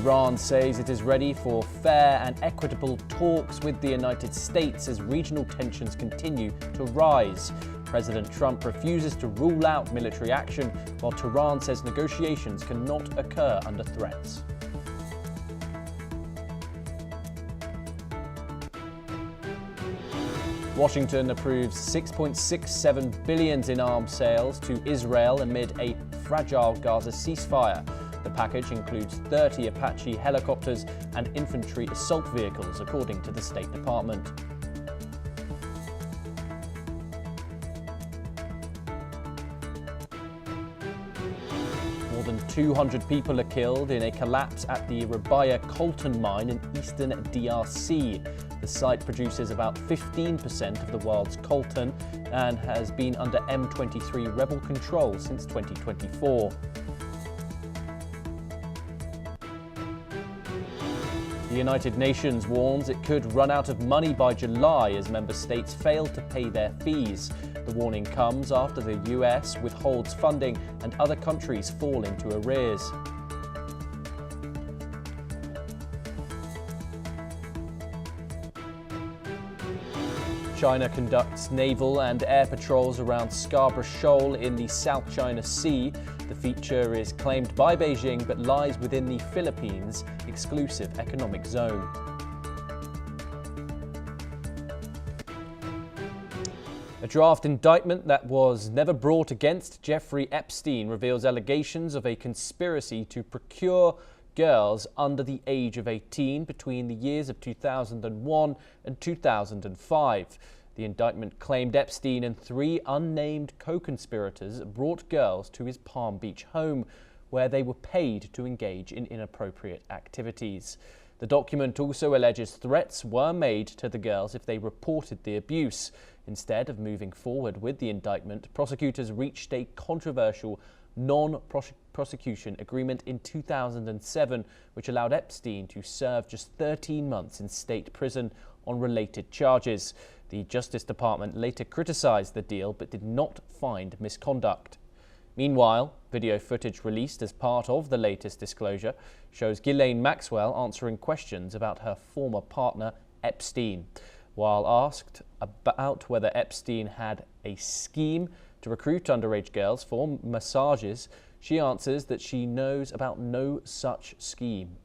Iran says it is ready for fair and equitable talks with the United States as regional tensions continue to rise. President Trump refuses to rule out military action, while Tehran says negotiations cannot occur under threats. Washington approves $6.67 billion in arms sales to Israel amid a fragile Gaza ceasefire. The package includes 30 Apache helicopters and infantry assault vehicles, according to the State Department. More than 200 people are killed in a collapse at the Rabaya coltan mine in eastern DRC. The site produces about 15% of the world's coltan and has been under M23 rebel control since 2024. The United Nations warns it could run out of money by July as member states fail to pay their fees. The warning comes after the US withholds funding and other countries fall into arrears. China conducts naval and air patrols around Scarborough Shoal in the South China Sea. The feature is claimed by Beijing but lies within the Philippines' exclusive economic zone. A draft indictment that was never brought against Jeffrey Epstein reveals allegations of a conspiracy to procure girls under the age of 18 between the years of 2001 and 2005. The indictment claimed Epstein and 3 unnamed co-conspirators brought girls to his Palm Beach home, where they were paid to engage in inappropriate activities. The document also alleges threats were made to the girls if they reported the abuse. Instead of moving forward with the indictment, prosecutors reached a controversial non-prosecution agreement in 2007, which allowed Epstein to serve just 13 months in state prison on related charges. The Justice Department later criticized the deal but did not find misconduct. Meanwhile, video footage released as part of the latest disclosure shows Ghislaine Maxwell answering questions about her former partner, Epstein. While asked about whether Epstein had a scheme to recruit underage girls for massages, she answers that she knows about no such scheme.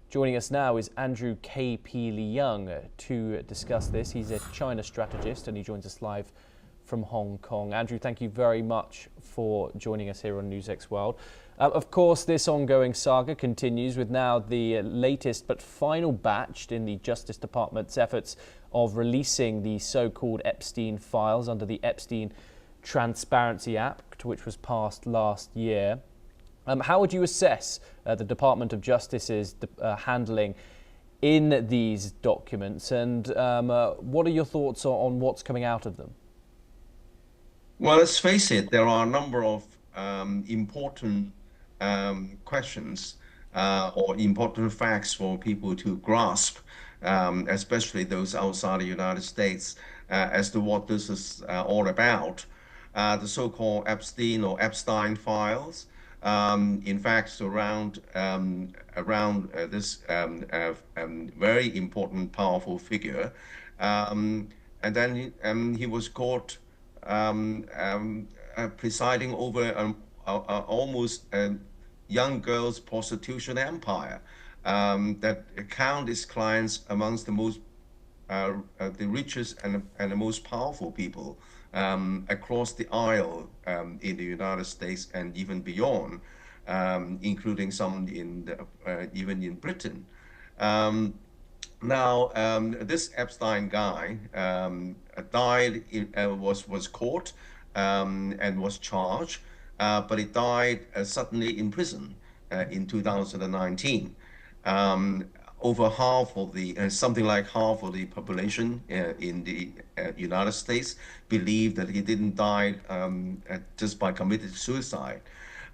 Joining us now is Andrew K.P. Leung to discuss this. He's a China strategist and he joins us live from Hong Kong. Andrew, thank you very much for joining us here on NewsX World. Of course, this ongoing saga continues with now the latest but final batch in the Justice Department's efforts of releasing the so-called Epstein files under the Epstein Transparency Act, which was passed last year. How would you assess the Department of Justice's handling in these documents, and what are your thoughts on what's coming out of them? Well, let's face it, there are a number of important questions or important facts for people to grasp, especially those outside the United States, as to what this is all about. The so-called Epstein or Epstein files, in fact, surround this very important, powerful figure. And then he was caught presiding over an almost young girls' prostitution empire that count his clients amongst the most the richest and the most powerful people across the aisle in the United States and even beyond, including some even in Britain. Now, this Epstein guy died, was caught and was charged, but he died suddenly in prison in 2019. Over half of the, something like half of the population in the United States believe that he didn't die just by committing suicide,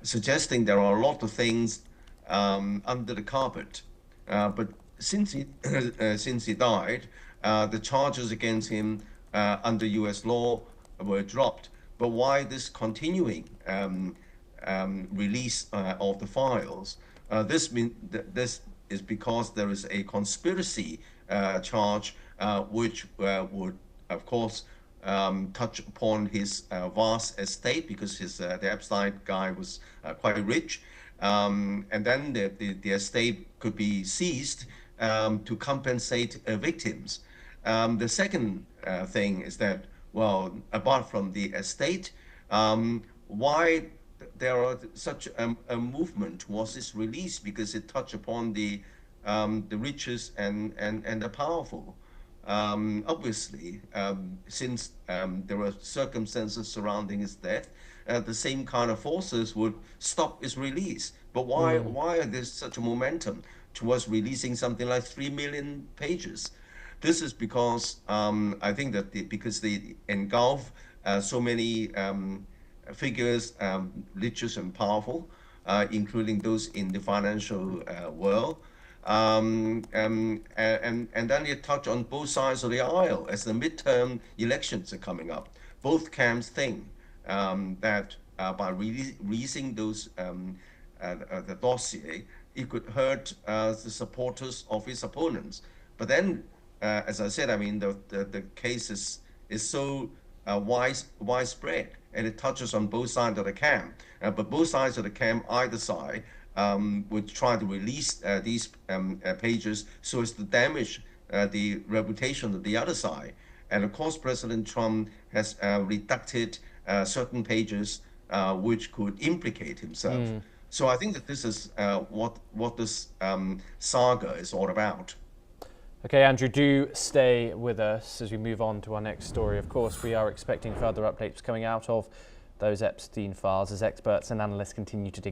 suggesting there are a lot of things under the carpet. But since he died, the charges against him under U.S. law were dropped. But why this continuing release of the files. This is because there is a conspiracy charge, which would, of course, touch upon his vast estate, because the Epstein guy was quite rich, and then the estate could be seized to compensate victims. The second thing is that, well, apart from the estate, why there are such a movement towards this release? Because it touched upon the richest and the powerful. Obviously, since there were circumstances surrounding his death, the same kind of forces would stop his release. But why is there such a momentum towards releasing something like 3 million pages? This is because I think that because they engulf so many figures, richest and powerful, including those in the financial world. And then you touch on both sides of the aisle as the midterm elections are coming up. Both camps think that by releasing those the dossier, it could hurt the supporters of his opponents. But then, as I said, I mean, the case is so widespread, and it touches on both sides of the camp. But both sides of the camp, either side, would try to release these pages so as to damage the reputation of the other side. And of course, President Trump has redacted certain pages which could implicate himself. So I think that this is what this saga is all about. Okay, Andrew, do stay with us as we move on to our next story. Of course, we are expecting further updates coming out of those Epstein files as experts and analysts continue to dig